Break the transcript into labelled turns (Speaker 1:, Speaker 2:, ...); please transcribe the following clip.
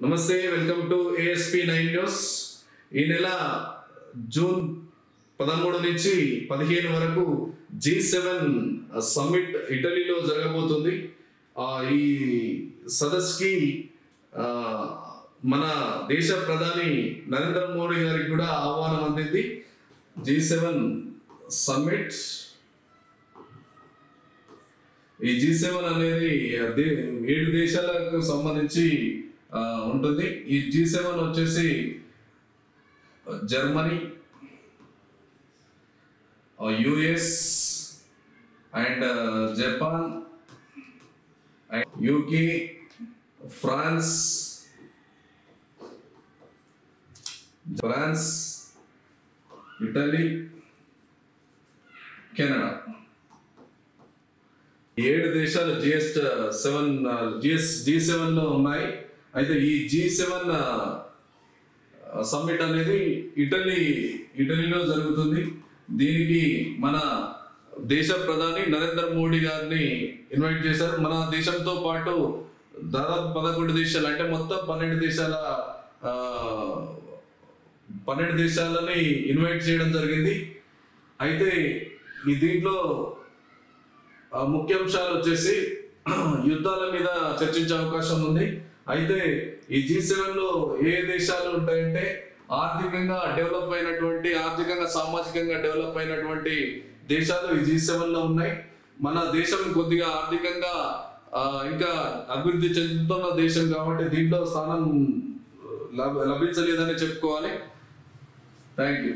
Speaker 1: నమస్తే, welcome to ASP9 news. ఈ నెల జూన్ 13 నుంచి 15 వరకు G7 సమ్మిట్ ఇటలీలో జరగబోతుంది. ఈ సదస్సుకి మన దేశ ప్రధాని నరేంద్ర మోడీ గారికి కూడా ఆహ్వానం అందింది. G7 సమ్మిట్, ఈ G7 అనేది 7 దేశాలకు సంబంధించి ఉంటుంది. ఈ G7 వచ్చేసి Germany, US and Japan, UK, France, Italy, Canada, 7 దేశాలు G7 లో ఉన్నాయి. అయితే ఈ G7 సమ్మిట్ అనేది ఇటలీలో జరుగుతుంది. దీనికి మన దేశ ప్రధాని నరేంద్ర మోడీ గారిని ఇన్వైట్ చేశారు. మన దేశంతో పాటు దాదాపు 11 దేశాలు, అంటే మొత్తం 12 దేశాలని ఇన్వైట్ చేయడం జరిగింది. అయితే ఈ దీంట్లో ముఖ్యాంశాలు వచ్చేసి యుద్ధాల మీద చర్చించే అవకాశం ఉంది. అయితే ఈ G7 లో ఏ దేశాలు ఉంటాయంటే ఆర్థికంగా డెవలప్ అయినటువంటి, ఆర్థికంగా సామాజికంగా డెవలప్ అయినటువంటి దేశాలు ఈ G7 లో ఉన్నాయి. మన దేశం కొద్దిగా ఆర్థికంగా ఇంకా అభివృద్ధి చెందుతున్న దేశం కాబట్టి దీంట్లో స్థానం లభించలేదని చెప్పుకోవాలి. Thank you.